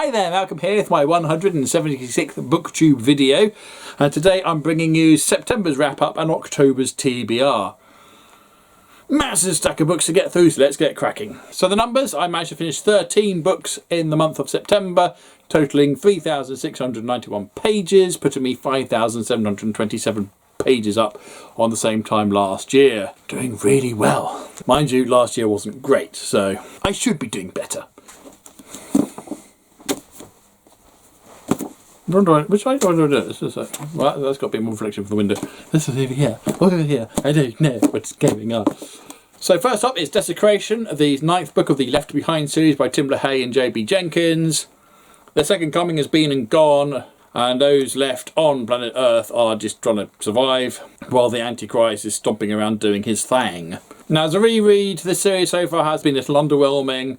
Hi there, Malcolm here with my 176th Booktube video, and today I'm bringing you September's wrap-up and October's TBR. Massive stack of books to get through, so let's get cracking. So the numbers, I managed to finish 13 books in the month of September, totalling 3,691 pages, putting me 5,727 pages up on the same time last year. Doing really well. Mind you, last year wasn't great, so I should be doing better. Which way do I do this? Right, that's got a bit more reflection from the window. This is over here. Over here. I don't know what's going on. So first up is Desecration, the 9th book of the Left Behind series by Tim LaHaye and J.B. Jenkins. The second coming has been and gone, and those left on planet Earth are just trying to survive, while the Antichrist is stomping around doing his thing. Now, as a reread, this series so far has been a little underwhelming.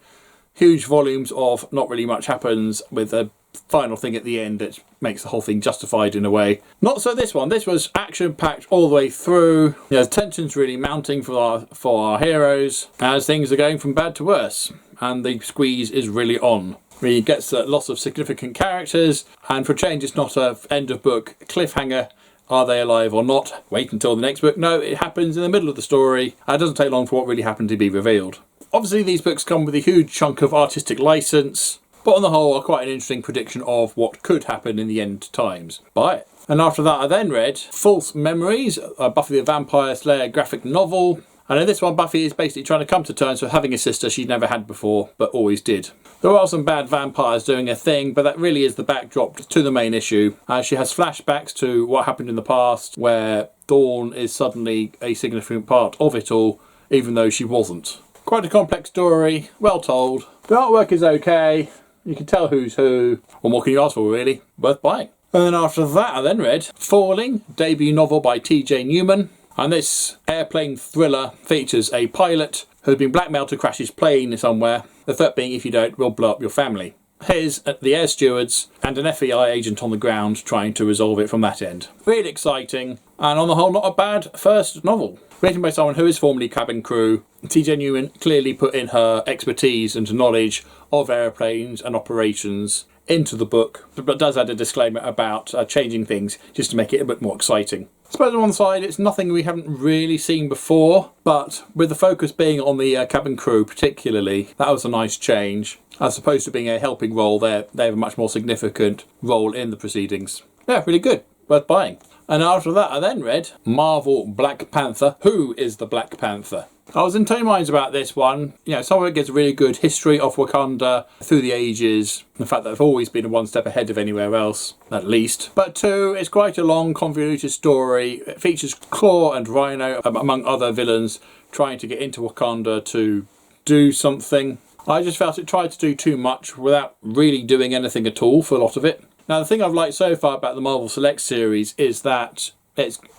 Huge volumes of not really much happens, with a final thing at the end that makes the whole thing justified in a way. Not so this one. This was action-packed all the way through. The tension's really mounting for our heroes as things are going from bad to worse, and the squeeze is really on. He gets lots of significant characters, and for a change it's not a end of book cliffhanger. Are they alive or not? Wait until the next book. No, it happens in the middle of the story, and it doesn't take long for what really happened to be revealed. Obviously these books come with a huge chunk of artistic license, but on the whole are quite an interesting prediction of what could happen in the end times. Buy it. And after that I then read False Memories, a Buffy the Vampire Slayer graphic novel. And in this one Buffy is basically trying to come to terms with having a sister she'd never had before, but always did. There are some bad vampires doing a thing, but that really is the backdrop to the main issue. She has flashbacks to what happened in the past, where Dawn is suddenly a significant part of it all, even though she wasn't. Quite a complex story, well told. The artwork is okay. You can tell who's who. What more can you ask for, really? Worth buying. And then after that I then read Falling, debut novel by T.J. Newman. And this airplane thriller features a pilot who's been blackmailed to crash his plane somewhere. The threat being, if you don't, we'll blow up your family. Here's the air stewards and an FBI agent on the ground trying to resolve it from that end. Really exciting, and on the whole not a bad first novel. Written by someone who is formerly cabin crew, T.J. Newman clearly put in her expertise and knowledge of aeroplanes and operations into the book, but does add a disclaimer about changing things just to make it a bit more exciting. I suppose on one side it's nothing we haven't really seen before, but with the focus being on the cabin crew particularly, that was a nice change. As opposed to being a helping role, they have a much more significant role in the proceedings. Yeah, really good. Worth buying. And after that I then read Marvel Black Panther. Who is the Black Panther? I was in two minds about this one. You know, some of it gives a really good history of Wakanda through the ages. The fact that they've always been one step ahead of anywhere else, at least. But two, it's quite a long, convoluted story. It features Claw and Rhino, among other villains, trying to get into Wakanda to do something. I just felt it tried to do too much without really doing anything at all for a lot of it. Now, the thing I've liked so far about the Marvel Select series is that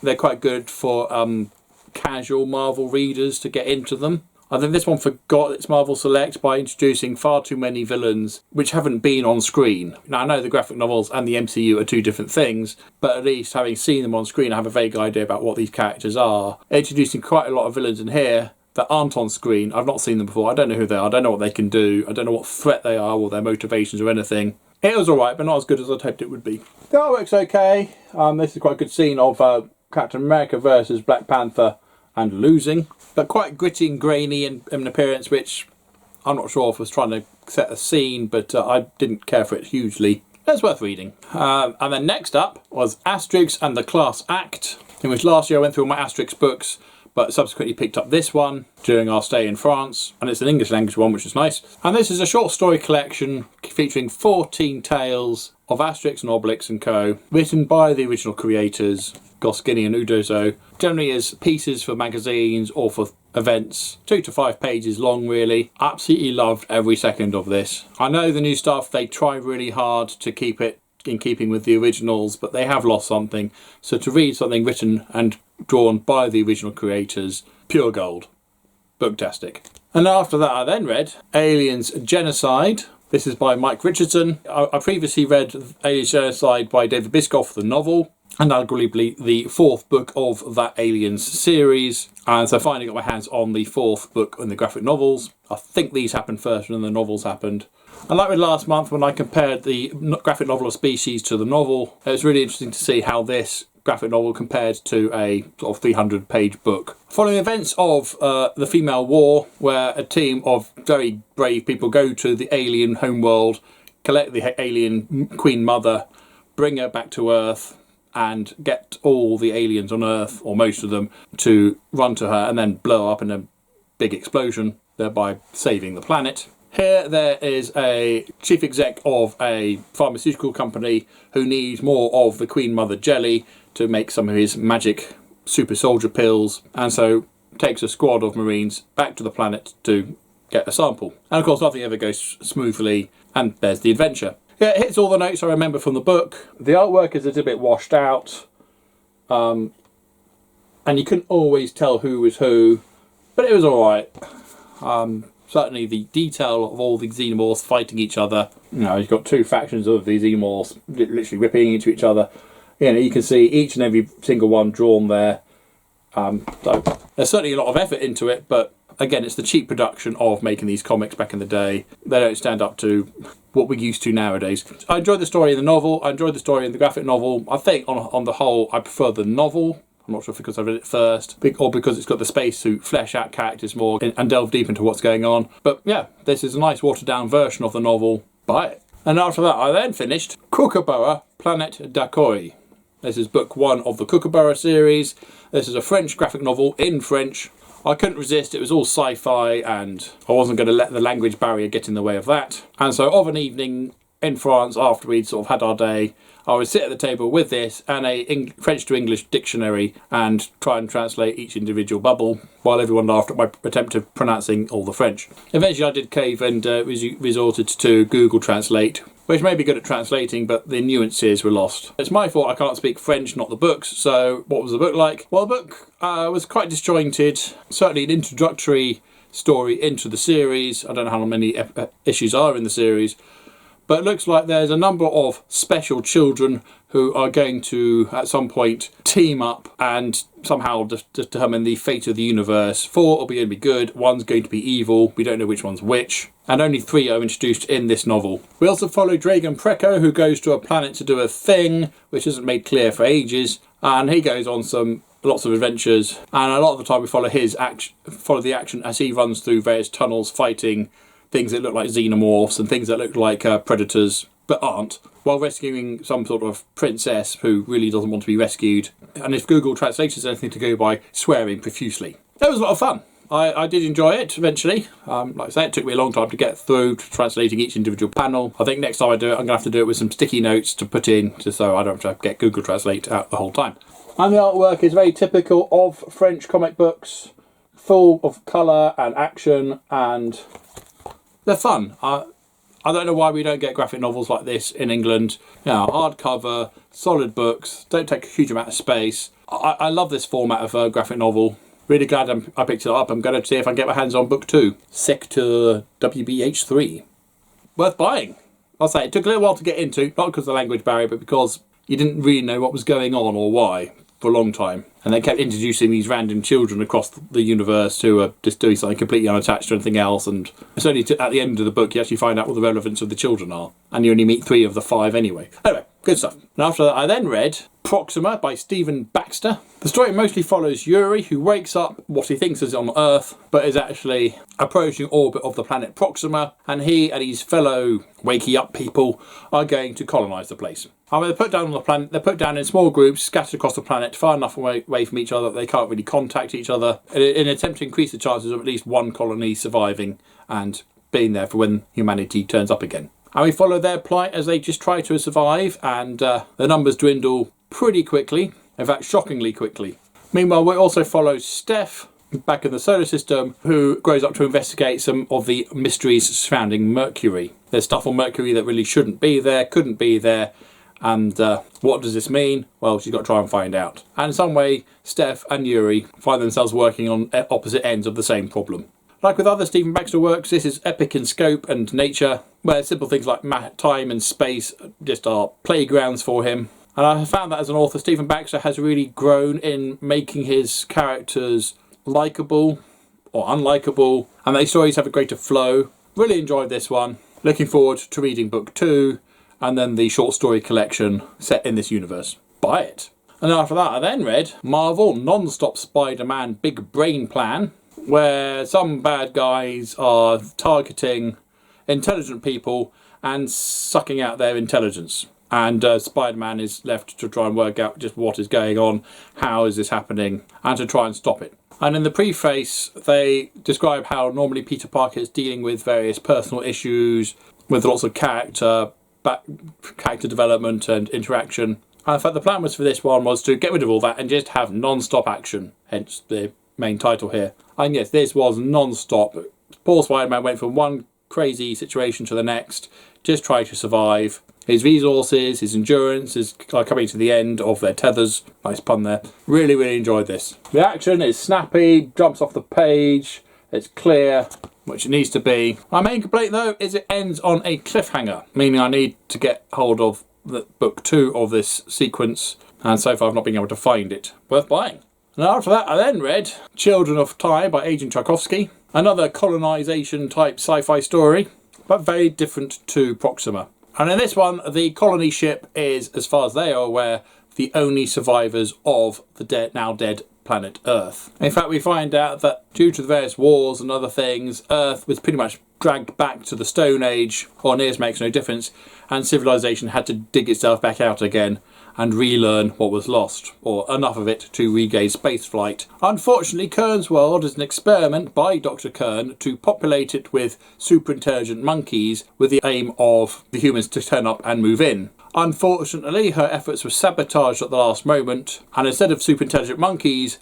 they're quite good for casual Marvel readers to get into them. I think this one forgot its Marvel Select by introducing far too many villains which haven't been on screen. Now, I know the graphic novels and the MCU are two different things, but at least having seen them on screen I have a vague idea about what these characters are. Introducing quite a lot of villains in here that aren't on screen. I've not seen them before. I don't know who they are. I don't know what they can do. I don't know what threat they are or their motivations or anything. It was alright, but not as good as I'd hoped it would be. The artwork's okay. This is quite a good scene of Captain America versus Black Panther and losing. But quite gritty and grainy in appearance, which I'm not sure if was trying to set a scene, but I didn't care for it hugely. It's worth reading. And then next up was Asterix and the Class Act, in which last year I went through all my Asterix books, but subsequently picked up this one during our stay in France, and it's an English language one, which is nice. And this is a short story collection featuring 14 tales of Asterix and Obelix and co, written by the original creators, Goscinny and Uderzo, generally as pieces for magazines or for events, 2 to 5 pages long really. Absolutely loved every second of this. I know the new stuff, they try really hard to keep it in keeping with the originals, but they have lost something. So to read something written and drawn by the original creators, pure gold. Booktastic. And after that I then read Aliens Genocide. This is by Mike Richardson. I previously read Aliens Genocide by David Biscoff, the novel, and arguably the 4th book of that Aliens series. And so I finally got my hands on the 4th book in the graphic novels. I think these happened first and then the novels happened. And like with last month when I compared the graphic novel of Species to the novel, it was really interesting to see how this graphic novel compared to a sort of 300-page book. Following events of the Female War, where a team of very brave people go to the alien homeworld, collect the alien Queen Mother, bring her back to Earth, and get all the aliens on Earth, or most of them, to run to her and then blow up in a big explosion, thereby saving the planet. Here there is a chief exec of a pharmaceutical company who needs more of the Queen Mother jelly to make some of his magic super soldier pills, and so takes a squad of Marines back to the planet to get a sample. And of course nothing ever goes smoothly, and there's the adventure. Yeah, it hits all the notes I remember from the book. The artwork is a little bit washed out, and you couldn't always tell who was who, but it was alright. Certainly the detail of all the xenomorphs fighting each other. You know, you've got two factions of these xenomorphs literally ripping into each other. You know, you can see each and every single one drawn there. So there's certainly a lot of effort into it, but again, it's the cheap production of making these comics back in the day. They don't stand up to what we're used to nowadays. I enjoyed the story in the novel. I enjoyed the story in the graphic novel. I think on the whole, I prefer the novel. I'm not sure if because I read it first, or because it's got the space to flesh out characters more and delve deep into what's going on. But yeah, this is a nice watered down version of the novel. Buy it. And after that, I then finished Kookaburra Planète d'Accueil. This is book 1 of the Kookaburra series. This is a French graphic novel in French. I couldn't resist, it was all sci-fi, and I wasn't going to let the language barrier get in the way of that. And so of an evening in France, after we'd sort of had our day, I would sit at the table with this and a French to English dictionary and try and translate each individual bubble, while everyone laughed at my attempt of pronouncing all the French. Eventually I did cave and resorted to Google Translate, which may be good at translating, but the nuances were lost. It's my fault I can't speak French, not the books. So what was the book like? Well, the book was quite disjointed, certainly an introductory story into the series. I don't know how many issues are in the series, but it looks like there's a number of special children who are going to, at some point, team up and somehow determine the fate of the universe. 4 are going to be good, 1's going to be evil, we don't know which one's which, and only 3 are introduced in this novel. We also follow Dragon Preco, who goes to a planet to do a thing, which isn't made clear for ages, and he goes on lots of adventures, and a lot of the time we follow the action as he runs through various tunnels fighting things that look like xenomorphs and things that look like predators, but aren't, while rescuing some sort of princess who really doesn't want to be rescued. And if Google Translate is anything to go by, swearing profusely. That was a lot of fun. I did enjoy it eventually. Like I say, it took me a long time to get through to translating each individual panel. I think next time I do it, I'm going to have to do it with some sticky notes to put in, just so I don't have to get Google Translate out the whole time. And the artwork is very typical of French comic books, full of colour and action, and they're fun. I don't know why we don't get graphic novels like this in England. You know, hardcover, solid books, don't take a huge amount of space. I love this format of a graphic novel. Really glad I picked it up. I'm going to see if I can get my hands on book 2, Sector WBH3. Worth buying. I'll say it took a little while to get into, not because of the language barrier, but because you didn't really know what was going on or why for a long time. And they kept introducing these random children across the universe who are just doing something completely unattached to anything else, and it's only at the end of the book you actually find out what the relevance of the children are, and you only meet 3 of the 5 anyway. Anyway, good stuff. And after that I then read Proxima by Stephen Baxter. The story mostly follows Yuri, who wakes up what he thinks is on Earth, but is actually approaching orbit of the planet Proxima, and he and his fellow wakey up people are going to colonise the place. They're put down on the planet, they're put down in small groups scattered across the planet, far enough away from each other that they can't really contact each other, in an attempt to increase the chances of at least one colony surviving and being there for when humanity turns up again. And we follow their plight as they just try to survive, and the numbers dwindle pretty quickly, in fact shockingly quickly. Meanwhile, we also follow Steph, back in the solar system, who grows up to investigate some of the mysteries surrounding Mercury. There's stuff on Mercury that really shouldn't be there, couldn't be there, and what does this mean? Well, she's got to try and find out. And in some way, Steph and Yuri find themselves working on opposite ends of the same problem. Like with other Stephen Baxter works, this is epic in scope and nature, where simple things like time and space just are playgrounds for him. And I found that as an author, Stephen Baxter has really grown in making his characters likeable or unlikable, and their stories have a greater flow. Really enjoyed this one. Looking forward to reading book 2 and then the short story collection set in this universe. Buy it. And after that I then read Marvel Non-Stop Spider-Man Big Brain Plan, where some bad guys are targeting intelligent people and sucking out their intelligence. And Spider-Man is left to try and work out just what is going on, how is this happening, and to try and stop it. And in the preface, they describe how normally Peter Parker is dealing with various personal issues, with lots of character development and interaction. And in fact, the plan was for this one was to get rid of all that and just have non-stop action, hence the main title here. And yes, this was non-stop. Poor Spider-Man went from one crazy situation to the next, just trying to survive. His resources, his endurance are coming to the end of their tethers. Nice pun there. Really, really enjoyed this. The action is snappy, jumps off the page, it's clear, which it needs to be. My main complaint though is it ends on a cliffhanger, meaning I need to get hold of the book 2 of this sequence, and so far I've not been able to find it. Worth buying. And after that I then read Children of Time by Agent Tchaikovsky, another colonisation type sci-fi story, but very different to Proxima. And in this one, the colony ship is, as far as they are aware, the only survivors of the now dead planet Earth. In fact, we find out that due to the various wars and other things, Earth was pretty much dragged back to the Stone Age, or near as makes no difference, and civilization had to dig itself back out again and relearn what was lost, or enough of it to regain spaceflight. Unfortunately, Kern's world is an experiment by Dr. Kern to populate it with super intelligent monkeys with the aim of the humans to turn up and move in. Unfortunately, her efforts were sabotaged at the last moment, and instead of super intelligent monkeys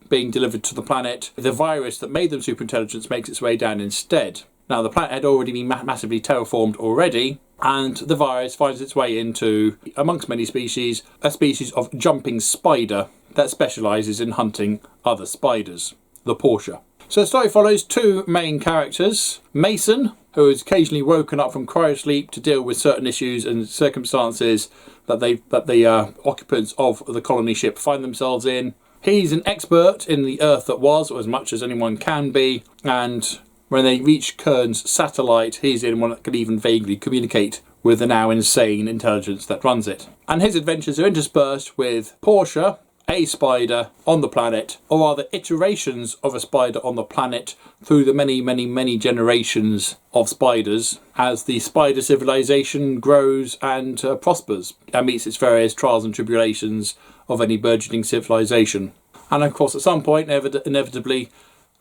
being delivered to the planet, the virus that made them super intelligent makes its way down instead. Now, the planet had already been massively terraformed already, and the virus finds its way into, amongst many species, a species of jumping spider that specialises in hunting other spiders, the Portia. So the story follows 2 main characters. Mason, who is occasionally woken up from cryosleep to deal with certain issues and circumstances that the occupants of the colony ship find themselves in. He's an expert in the Earth that was, or as much as anyone can be, and when they reach Kern's satellite, he's the only one that can even vaguely communicate with the now insane intelligence that runs it. And his adventures are interspersed with Portia, a spider on the planet, or rather iterations of a spider on the planet through the many, many, many generations of spiders as the spider civilization grows and prospers and meets its various trials and tribulations of any burgeoning civilization. And of course, at some point, inevitably,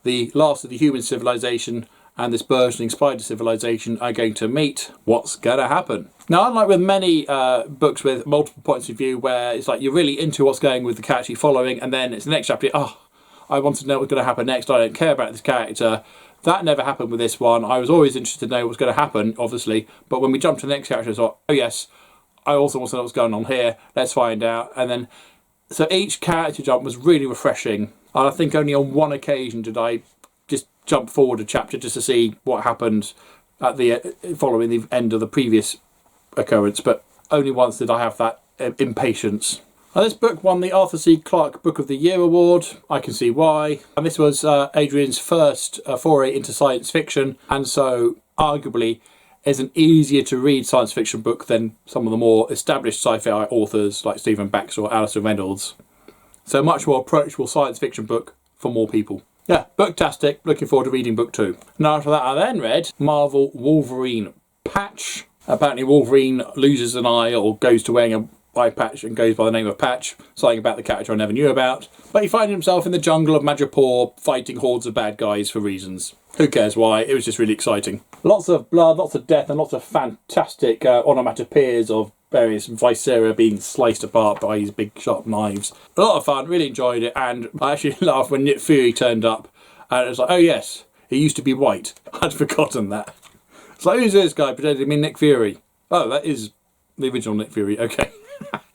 the last of the human civilization and this burgeoning spider civilization are going to meet. What's going to happen? Now, unlike with many books with multiple points of view where it's like you're really into what's going with the character you're following, and then it's the next chapter, I want to know what's going to happen next, I don't care about this character. That never happened with this one. I was always interested to know what's going to happen, obviously, but when we jump to the next character, it's like, oh yes, I also want to know what's going on here, let's find out. And then, so each character jump was really refreshing. And I think only on one occasion did I just jump forward a chapter just to see what happened at the following the end of the previous occurrence, but only once did I have that impatience. Now, this book won the Arthur C. Clarke Book of the Year award. I can see why. And this was Adrian's first foray into science fiction, and so arguably is an easier to read science fiction book than some of the more established sci-fi authors like Stephen Baxter or Alistair Reynolds. So much more approachable science fiction book for more people. Yeah, booktastic. Looking forward to reading book 2. Now after that I then read Marvel Wolverine Patch. Apparently Wolverine loses an eye or goes to wearing a eye patch and goes by the name of Patch, something about the character I never knew about. But he finds himself in the jungle of Madripoor fighting hordes of bad guys for reasons. Who cares why? It was just really exciting. Lots of blood, lots of death, and lots of fantastic onomatopoeias of various viscera being sliced apart by these big sharp knives. A lot of fun, really enjoyed it, and I actually laughed when Nick Fury turned up and it was like, oh yes, he used to be white. I'd forgotten that. It's like, who's this guy pretending to be Nick Fury? Oh, that is the original Nick Fury, okay.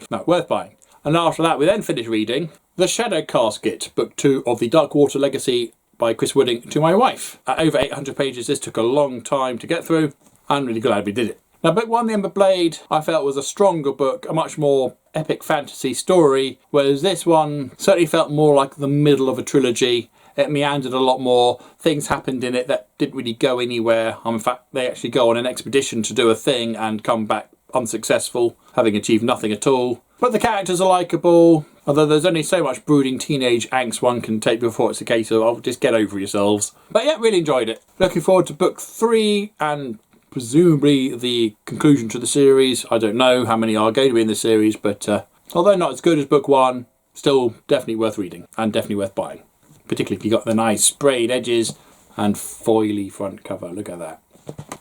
No, worth buying. And after that we then finished reading The Shadow Casket, Book 2 of the Darkwater Legacy by Chris Wooding to my wife. At over 800 pages, this took a long time to get through. I'm really glad we did it. Now, book 1, The Ember Blade, I felt was a stronger book, a much more epic fantasy story, whereas this one certainly felt more like the middle of a trilogy. It meandered a lot more. Things happened in it that didn't really go anywhere. In fact, they actually go on an expedition to do a thing and come back unsuccessful, having achieved nothing at all. But the characters are likeable, although there's only so much brooding teenage angst one can take before it's a case of, oh, just get over yourselves. But yeah, really enjoyed it. Looking forward to book 3 and presumably the conclusion to the series. I don't know how many are going to be in the series, but although not as good as book 1, still definitely worth reading and definitely worth buying. Particularly if you got the nice sprayed edges and foily front cover. Look at that.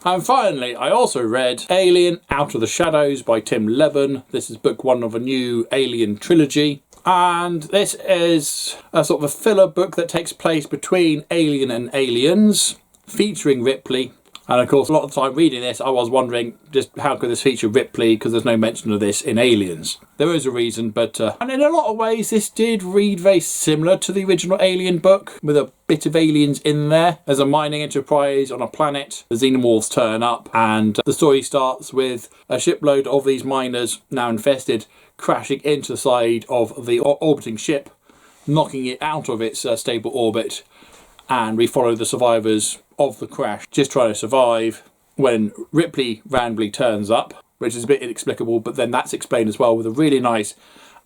And finally, I also read Alien Out of the Shadows by Tim Leben. This is book 1 of a new Alien trilogy. And this is a sort of a filler book that takes place between Alien and Aliens, featuring Ripley. And of course, a lot of the time reading this, I was wondering just how could this feature Ripley, because there's no mention of this in Aliens. There is a reason, but and in a lot of ways, this did read very similar to the original Alien book, with a bit of aliens in there. There's a mining enterprise on a planet. The xenomorphs turn up, and the story starts with a shipload of these miners, now infested, crashing into the side of the orbiting ship, knocking it out of its stable orbit. And we follow the survivors of the crash just trying to survive when Ripley randomly turns up, which is a bit inexplicable, but then that's explained as well with a really nice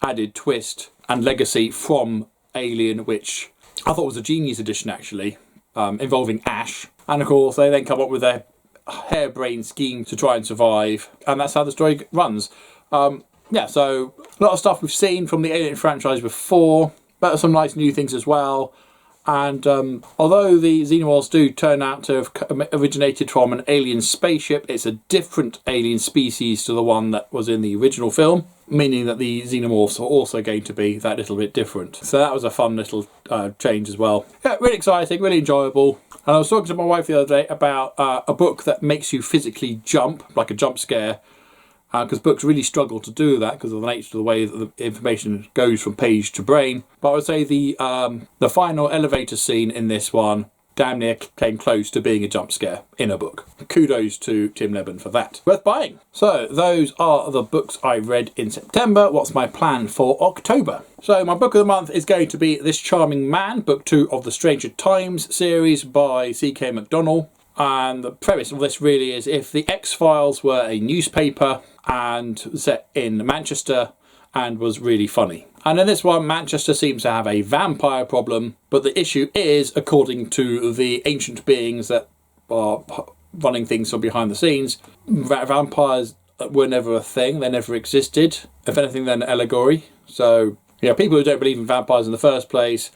added twist and legacy from Alien, which I thought was a genius addition actually, involving Ash. And of course they then come up with their harebrained scheme to try and survive, and that's how the story runs. Yeah, so a lot of stuff we've seen from the Alien franchise before, but some nice new things as well. And although the xenomorphs do turn out to have originated from an alien spaceship, it's a different alien species to the one that was in the original film, meaning that the xenomorphs are also going to be that little bit different. So that was a fun little change as well. Yeah, really exciting, really enjoyable. And I was talking to my wife the other day about a book that makes you physically jump, like a jump scare, because books really struggle to do that because of the nature of the way that the information goes from page to brain. But I would say the final elevator scene in this one damn near came close to being a jump scare in a book. Kudos to Tim Leben for that. Worth buying. So those are the books I read in September. What's my plan for October? So my book of the month is going to be This Charming Man, book 2 of the Stranger Times series by C.K. McDonnell. And the premise of this really is if the X-Files were a newspaper and set in Manchester and was really funny. And in this one, Manchester seems to have a vampire problem, but the issue is, according to the ancient beings that are running things from behind the scenes, vampires were never a thing, they never existed. If anything, they're an allegory. So, yeah, people who don't believe in vampires in the first place,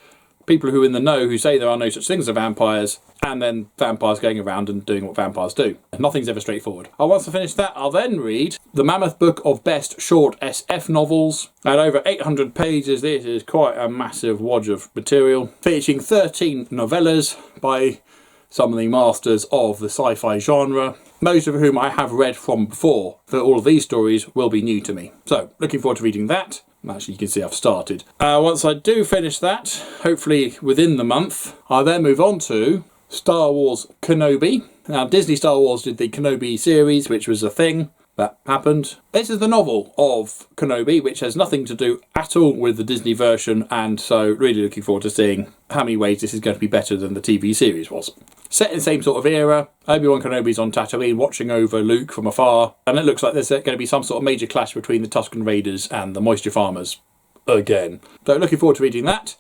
people who are in the know who say there are no such things as vampires, and then vampires going around and doing what vampires do. Nothing's ever straightforward. Once I finish that, I'll then read the Mammoth Book of Best Short SF Novels. At over 800 pages, this is quite a massive wad of material, featuring 13 novellas by some of the masters of the sci-fi genre, most of whom I have read from before, for all of these stories will be new to me. So, looking forward to reading that. Actually, you can see I've started. Once I do finish that, hopefully within the month, I'll then move on to Star Wars Kenobi. Now, Disney Star Wars did the Kenobi series, which was a thing that happened. This is the novel of Kenobi, which has nothing to do at all with the Disney version, and so really looking forward to seeing how many ways this is going to be better than the TV series was. Set in the same sort of era, Obi-Wan Kenobi's on Tatooine watching over Luke from afar, and it looks like there's going to be some sort of major clash between the Tusken Raiders and the Moisture Farmers again. So looking forward to reading that.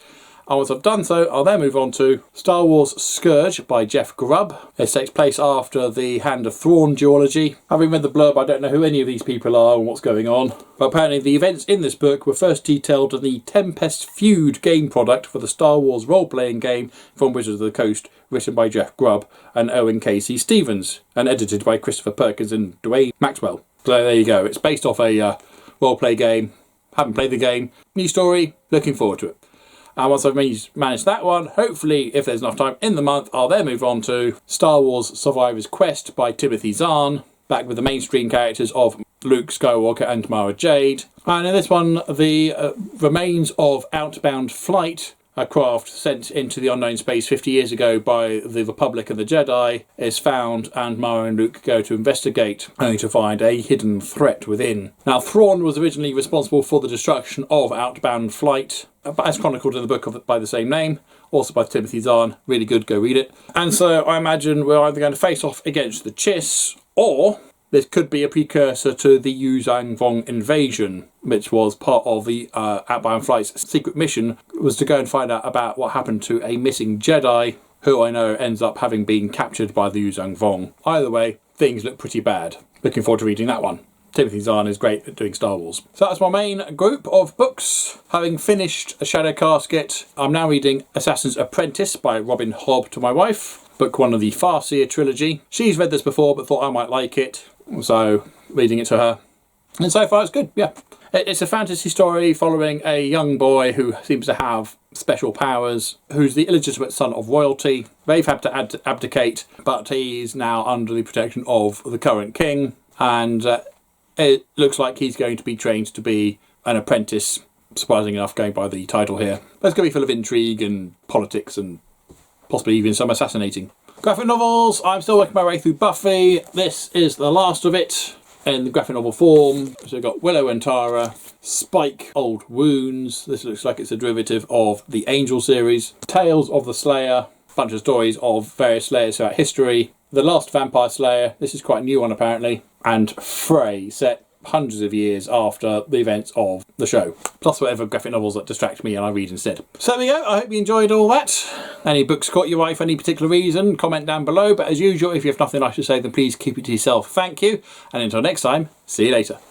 And once I've done so, I'll then move on to Star Wars Scourge by Jeff Grubb. This takes place after the Hand of Thrawn duology. Having read the blurb, I don't know who any of these people are and what's going on. But apparently the events in this book were first detailed in the Tempest Feud game product for the Star Wars role-playing game from Wizards of the Coast, written by Jeff Grubb and Owen Casey Stevens, and edited by Christopher Perkins and Dwayne Maxwell. So there you go. It's based off a role-play game. Haven't played the game. New story. Looking forward to it. And once I've managed that one, hopefully, if there's enough time in the month, I'll then move on to Star Wars Survivor's Quest by Timothy Zahn, back with the mainstream characters of Luke Skywalker and Mara Jade. And in this one, the remains of Outbound Flight a craft sent into the unknown space 50 years ago by the Republic and the Jedi is found, and Mara and Luke go to investigate, only to find a hidden threat within. Now, Thrawn was originally responsible for the destruction of Outbound Flight, as chronicled in the book by the same name, also by Timothy Zahn. Really good, go read it. And so I imagine we're either going to face off against the Chiss, or this could be a precursor to the Yuzhang Vong invasion, which was part of the Outbound Flight's secret mission, was to go and find out about what happened to a missing Jedi, who I know ends up having been captured by the Yuzhang Vong. Either way, things look pretty bad. Looking forward to reading that one. Timothy Zahn is great at doing Star Wars. So that's my main group of books. Having finished A Shadow Casket, I'm now reading Assassin's Apprentice by Robin Hobb to my wife, book 1 of the Farseer trilogy. She's read this before but thought I might like it, so reading it to her. And so far it's good, yeah. It's a fantasy story following a young boy who seems to have special powers, who's the illegitimate son of royalty. They've had to abdicate, but he's now under the protection of the current king, and it looks like he's going to be trained to be an apprentice, surprising enough, going by the title here. But it's going to be full of intrigue and politics and possibly even some assassinating. Graphic novels, I'm still working my way through Buffy. This is the last of it in the graphic novel form. So we've got Willow and Tara, Spike, Old Wounds. This looks like it's a derivative of the Angel series. Tales of the Slayer, bunch of stories of various Slayers throughout history. The Last Vampire Slayer, this is quite a new one apparently. And Frey, set hundreds of years after the events of the show. Plus whatever graphic novels that distract me and I read instead. So there we go, I hope you enjoyed all that. Any books caught your eye for any particular reason, comment down below. But as usual, if you have nothing nice to say, then please keep it to yourself. Thank you. And until next time, see you later.